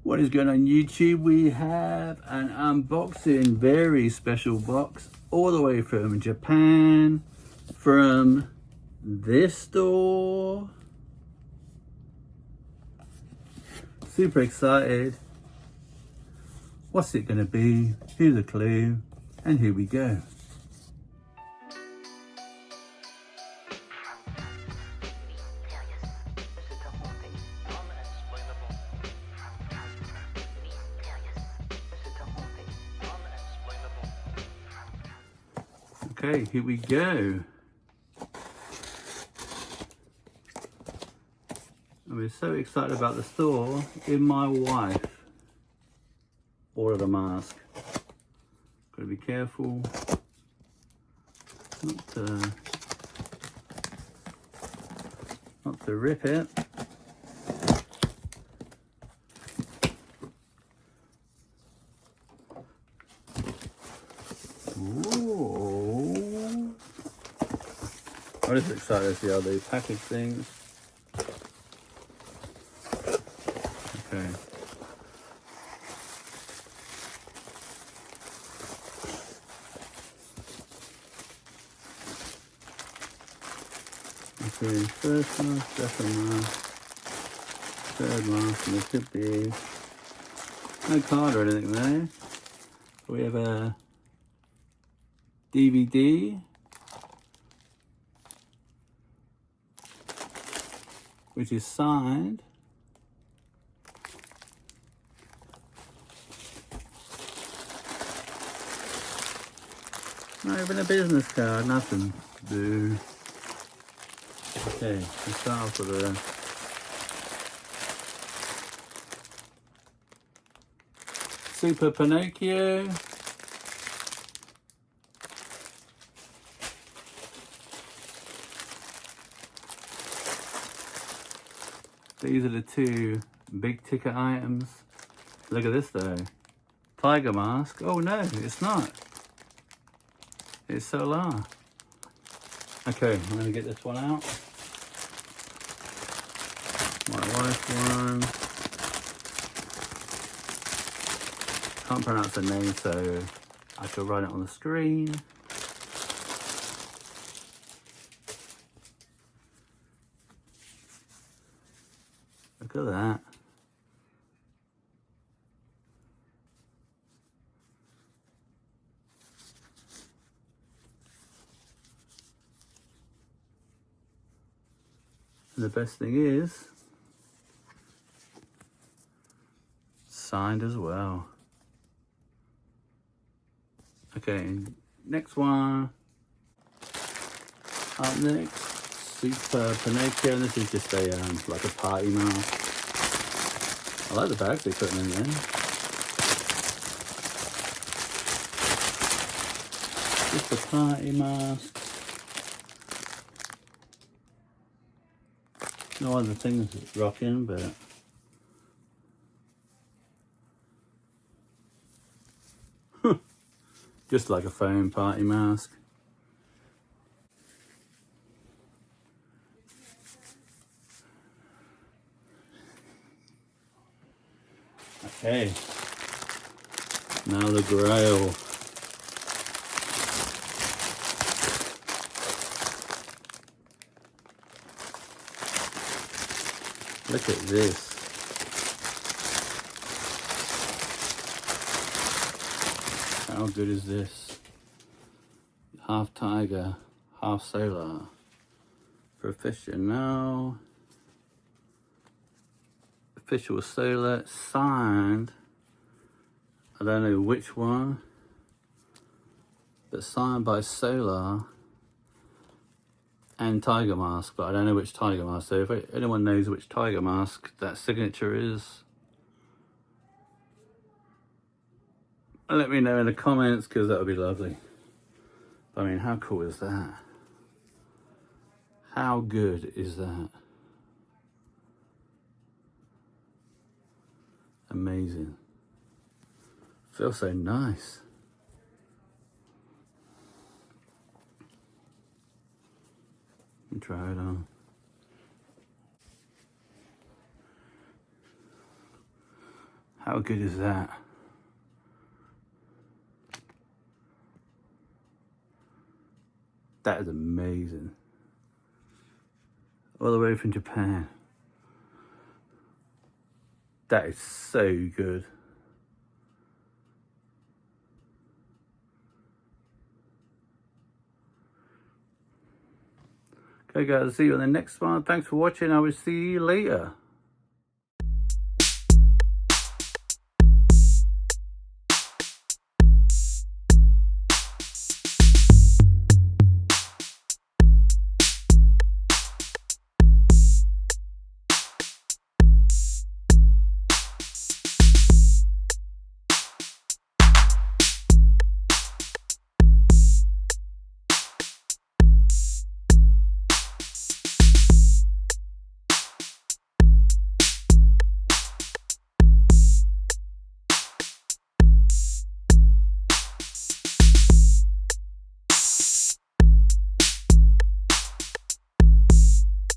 What is going on YouTube? We have an unboxing, very special box, all the way from Japan, from this store. Super excited. What's it gonna be? Here's a clue, and here we go. Okay, here we go. I'm so excited about the store. Even my wife ordered a mask. Gotta be careful not to rip it. Ooh. I'm just excited to see how they package things. Okay. Okay, first mask, second mask, third mask, and there could be no card or anything there. We have a DVD, which is signed. Not even a business card, nothing. Boo. Okay, let's start off with a Super Pinocchio. These are the two big ticket items. Look at this though. Tiger mask. Oh no, it's not. It's Solar. Okay, I'm gonna get this one out. My wife's one. Can't pronounce the name, so I shall write it on the screen. Look at that. And the best thing is, signed as well. Okay, next one. Up next, Super Pinocchio. This is just a like a party mask. I like the bag they put in there. Just a party mask. No other things rocking, but just like a foam party mask. Okay, now the Grail. Look at this. How good is this? Half tiger, half solar. Professional. Official solar, signed. I don't know which one, but signed by Solar and Tiger Mask, but I don't know which Tiger Mask. So if anyone knows which Tiger Mask that signature is, let me know in the comments, because that would be lovely. I mean, how cool is that? How good is that? Amazing. Feels so nice. Let me try it on. How good is that? That is amazing. All the way from Japan. That is so good. Okay guys, see you on the next one. Thanks for watching. I will see you later.